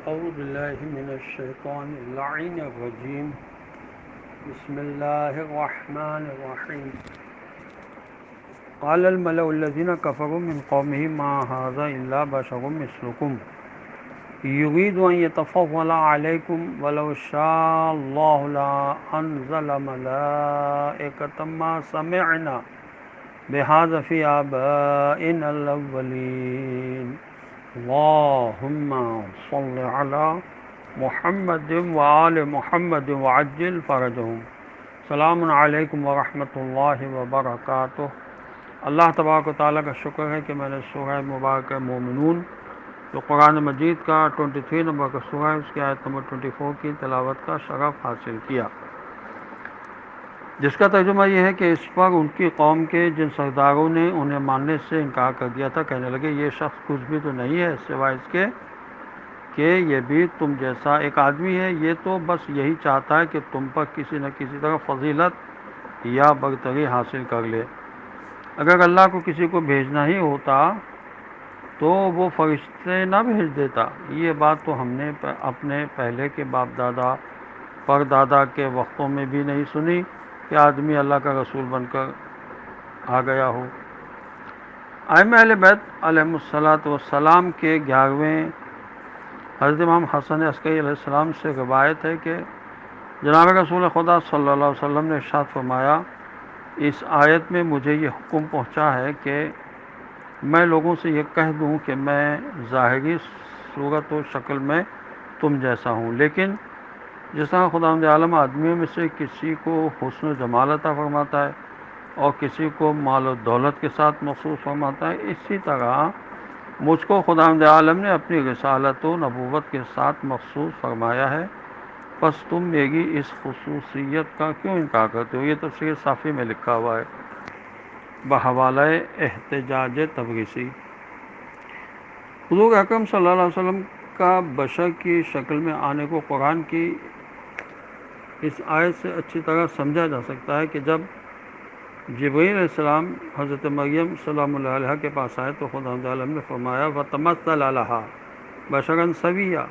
أعوذ بالله من الشيطان اللعين الرجيم بسم الله الرحمن الرحيم قال الملأ الذين كفروا من قومه ما هذا إلا بشر مثلكم يريد أن يتفضل عليكم ولو شاء الله لأنزل ملائكة ما سمعنا بهذا في آبائنا الأولين اللهم صل على محمد وآل محمد وعجل فرجهم السلام علیکم ورحمۃ اللہ وبرکاتہ۔ اللہ تبارک و تعالیٰ کا شکر ہے کہ میں نے سورہ مبارکہ مومنون جو قرآن مجید کا 23 نمبر کا سورہ ہے اس کی آیت نمبر 24 کی تلاوت کا شرف حاصل کیا، جس کا ترجمہ یہ ہے کہ اس پر ان کی قوم کے جن سرداروں نے انہیں ماننے سے انکار کر دیا تھا کہنے لگے یہ شخص کچھ بھی تو نہیں ہے سوائے اس کے کہ یہ بھی تم جیسا ایک آدمی ہے، یہ تو بس یہی چاہتا ہے کہ تم پر کسی نہ کسی طرح فضیلت یا برتری حاصل کر لے۔ اگر اللہ کو کسی کو بھیجنا ہی ہوتا تو وہ فرشتے نہ بھیج دیتا۔ یہ بات تو ہم نے اپنے پہلے کے باپ دادا پر دادا کے وقتوں میں بھی نہیں سنی کہ آدمی اللہ کا رسول بن کر آ گیا ہو۔ ائمہ اہل بیت علیہم السلام کے 11ویں حضرت امام حسن عسکری علیہ السلام سے روایت ہے کہ جناب رسول خدا صلی اللہ علیہ وسلم نے ارشاد فرمایا، اس آیت میں مجھے یہ حکم پہنچا ہے کہ میں لوگوں سے یہ کہہ دوں کہ میں ظاہری صورت و شکل میں تم جیسا ہوں، لیکن جس طرح خداوند عالم آدمیوں میں سے کسی کو حسن و جمال عطا فرماتا ہے اور کسی کو مال و دولت کے ساتھ مخصوص فرماتا ہے، اسی طرح مجھ کو خداوند عالم نے اپنی رسالت و نبوت کے ساتھ مخصوص فرمایا ہے، پس تم میری اس خصوصیت کا کیوں انکار کرتے ہو؟ یہ تفسیر صافی میں لکھا ہوا ہے بحوالہ احتجاج تبریسی۔ حضور اکرم صلی اللہ علیہ وسلم کا بشر کی شکل میں آنے کو قرآن کی اس آیت سے اچھی طرح سمجھا جا سکتا ہے کہ جب جبرائیل علیہ السلام حضرت مریم سلام اللہ علیہ کے پاس آئے تو خدا عالم نے فرمایا وَتَمَثَّلَ لَهَا بَشَرًا سَوِيًّا،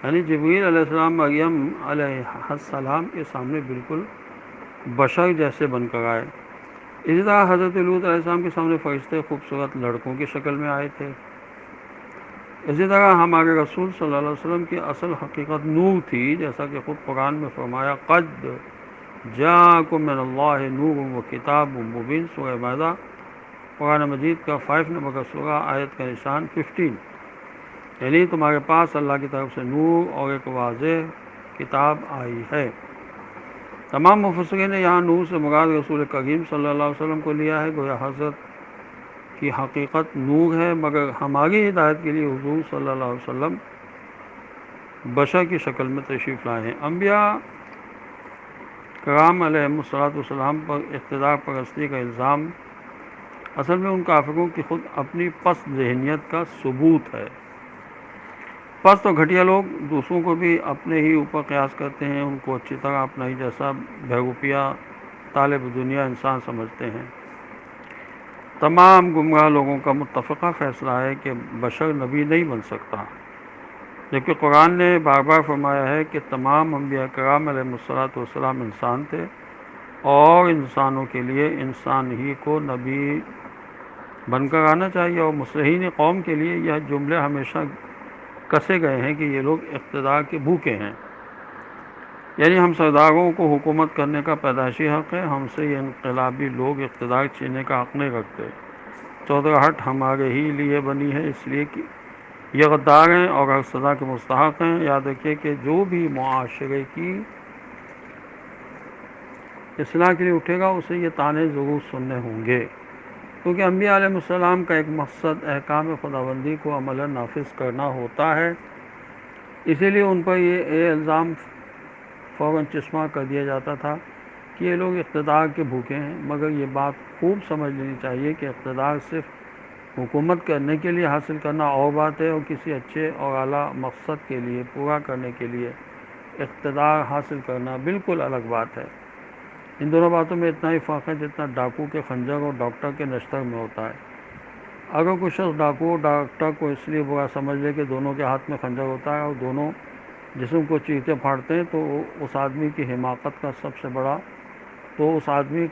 یعنی جبرائیل علیہ السلام مریم علیہ السلام کے سامنے بالکل بشر جیسے بن کر آئے۔ اسی طرح حضرت لوط علیہ السلام کے سامنے فرشتے خوبصورت لڑکوں کی شکل میں آئے تھے۔ اسی طرح ہمارے رسول صلی اللہ علیہ وسلم کی اصل حقیقت نور تھی، جیسا کہ خود قرآن میں فرمایا قد جاءکم من اللہ نور و کتاب مبین، سورہ مائدہ قرآن مجید کا 5 نمبر کا سورہ آیت کا نشان 15، یعنی تمہارے پاس اللہ کی طرف سے نور اور ایک واضح کتاب آئی ہے۔ تمام مفسرین نے یہاں نور سے مراد رسول کریم صلی اللہ علیہ وسلم کو لیا ہے، گویا حضرت کی حقیقت نور ہے، مگر ہماری ہدایت کے لیے حضور صلی اللہ علیہ وسلم بشر کی شکل میں تشریف لائے ہیں۔ انبیاء کرام علیہم السلام پر اقتدار پرستی کا الزام اصل میں ان کافروں کی خود اپنی پست ذہنیت کا ثبوت ہے۔ پست و گھٹیا لوگ دوسروں کو بھی اپنے ہی اوپر قیاس کرتے ہیں، ان کو اچھی طرح اپنا ہی جیسا بہروپیہ طالب دنیا انسان سمجھتے ہیں۔ تمام گمراہ لوگوں کا متفقہ فیصلہ ہے کہ بشر نبی نہیں بن سکتا، جبکہ قرآن نے بار بار فرمایا ہے کہ تمام انبیاء کرام علیہ السلام انسان تھے اور انسانوں کے لیے انسان ہی کو نبی بن کر آنا چاہیے، اور مصلحین قوم کے لیے یہ جملے ہمیشہ کسے گئے ہیں کہ یہ لوگ اقتدار کے بھوکے ہیں، یعنی ہم سرداروں کو حکومت کرنے کا پیدائشی حق ہے، ہم سے یہ انقلابی لوگ اقتدار چھیننے کا حق نہیں رکھتے۔ چودراہٹ ہمارے ہی لیے بنی ہے، اس لیے کہ یہ غدار ہیں اور ہر سزا کے مستحق ہیں۔ یاد رکھیے کہ جو بھی معاشرے کی اصلاح کے لیے اٹھے گا اسے یہ طعنے ضرور سننے ہوں گے، کیونکہ انبیاء علیہ السلام کا ایک مقصد احکام خداوندی کو عملاً نافذ کرنا ہوتا ہے، اسی لیے ان پر یہ الزام فوراً چشمہ کر دیا جاتا تھا کہ یہ لوگ اقتدار کے بھوکے ہیں، مگر یہ بات خوب سمجھ لینی چاہیے کہ اقتدار صرف حکومت کرنے کے لیے حاصل کرنا اور بات ہے، اور کسی اچھے اور اعلیٰ مقصد کے لیے پورا کرنے کے لیے اقتدار حاصل کرنا بالکل الگ بات ہے۔ ان دونوں باتوں میں اتنا ہی فرق ہے جتنا ڈاکو کے خنجر اور ڈاکٹر کے نشتر میں ہوتا ہے۔ اگر کوئی شخص ڈاکو ڈاکٹر کو اس لیے برا سمجھ لے کہ دونوں کے ہاتھ میں خنجر ہوتا ہے اور دونوں جسم کو چیرتے پھاڑتے ہیں، تو اس آدمی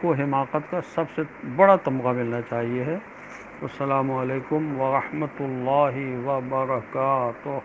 کو حماقت کا سب سے بڑا تمغہ ملنا چاہیے ہے۔ السلام علیکم ورحمۃ اللہ وبرکاتہ۔